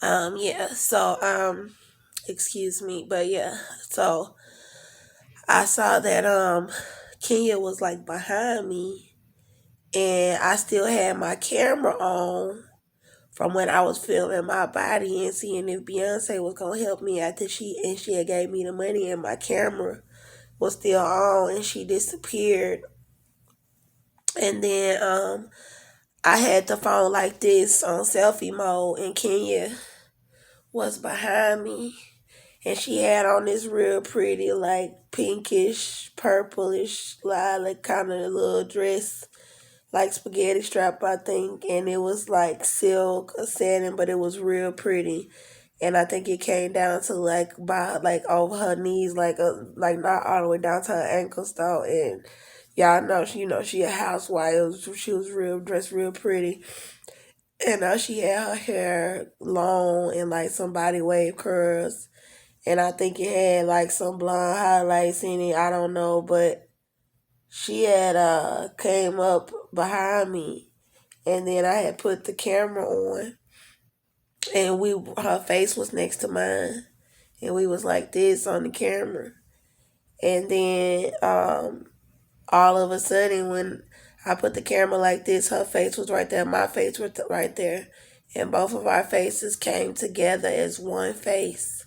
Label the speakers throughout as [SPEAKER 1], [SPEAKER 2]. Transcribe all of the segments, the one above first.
[SPEAKER 1] Yeah, so excuse me, but yeah, so I saw that Kenya was like behind me and I still had my camera on from when I was filming my body and seeing if Beyonce was gonna help me after she had gave me the money and my camera was still on and she disappeared. And then I had the phone like this on selfie mode and Kenya was behind me and she had on this real pretty like pinkish, purplish, lilac kind of little dress, like spaghetti strap, I think, and it was like silk or satin, but it was real pretty. And I think it came down to like by like over her knees, like not all the way down to her ankles though. And y'all know she a housewife. She was real dressed real pretty, and she had her hair long and like some body wave curls, and I think it had like some blonde highlights in it. I don't know, but she had came up behind me, and then I had put the camera on, and we her face was next to mine, and we was like this on the camera, and then all of a sudden when I put the camera like this, her face was right there, my face was right there, and both of our faces came together as one face,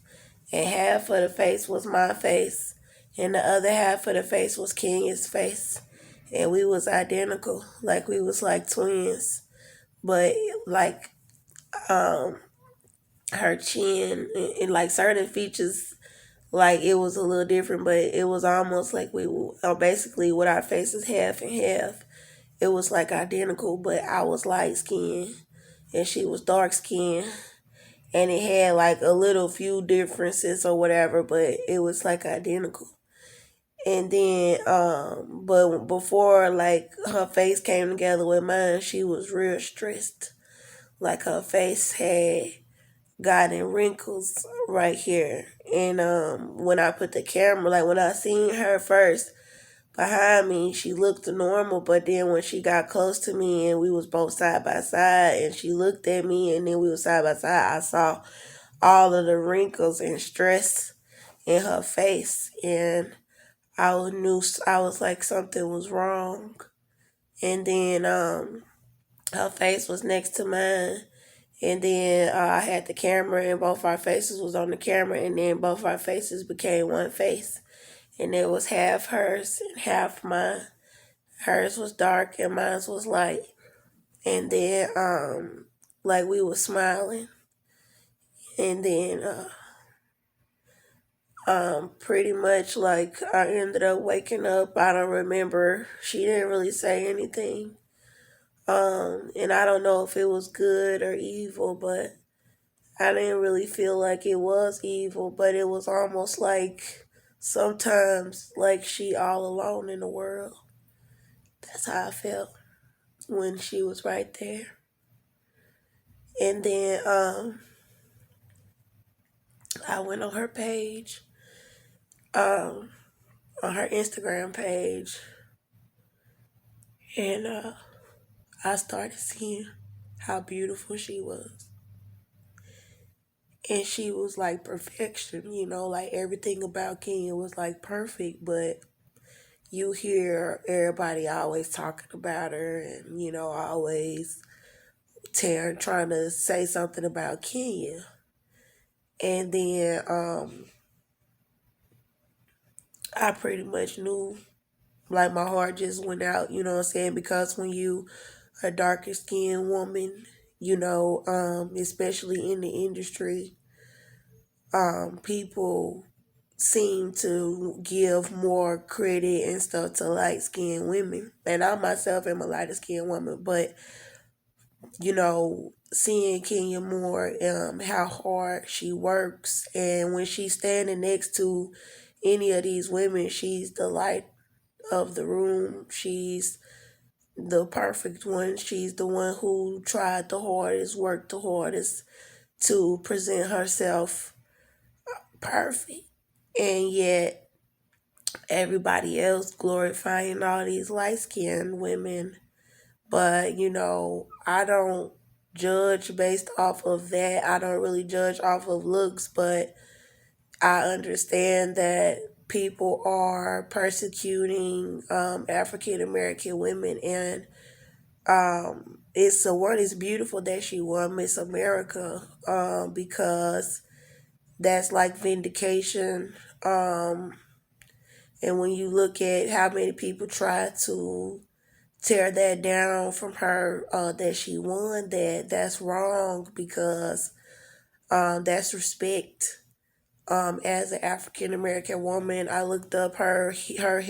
[SPEAKER 1] and half of the face was my face, and the other half of the face was Kenya's face, and we was identical, like we was like twins, but like um her chin and like certain features, like it was a little different, but it was almost like we were basically with our faces half and half. It was like identical, but I was light skinned and she was dark skinned, and it had like a little few differences or whatever, but it was like identical. And then, but before like her face came together with mine, she was real stressed. Like her face had gotten wrinkles right here. And when I put the camera, like when I seen her first behind me, she looked normal. But then when she got close to me and we was both side by side, and she looked at me, and then we were side by side, I saw all of the wrinkles and stress in her face, and knew I was like something was wrong. And then her face was next to mine, and then I had the camera, and both our faces was on the camera, and then both our faces became one face, and it was half hers and half mine. Hers was dark and mine was light, and then like we was smiling, and then pretty much like I ended up waking up. I don't remember. She didn't really say anything. And I don't know if it was good or evil, but I didn't really feel like it was evil, but it was almost like sometimes like she all alone in the world. That's how I felt when she was right there. And then I went on her page, um, on her Instagram page, and I started seeing how beautiful she was. And she was like perfection, like everything about Kenya was like perfect, but you hear everybody always talking about her and, always trying to say something about Kenya. And then I pretty much knew, like my heart just went out, you know what I'm saying? Because when you a darker skinned woman, especially in the industry, people seem to give more credit and stuff to light skinned women. And I myself am a lighter skinned woman, but seeing Kenya more, how hard she works, and when she's standing next to any of these women, she's the light of the room. She's the perfect one. She's the one who tried the hardest, worked the hardest to present herself perfect. And yet everybody else glorifying all these light skinned women. But, I don't. judge based off of that. I don't really judge off of looks, but I understand that people are persecuting African American women, and it's the word is beautiful that she won Miss America, because that's like vindication. Um, and when you look at how many people try to tear that down from her, that she won, that's wrong, because that's respect. As an African American woman, I looked up her hair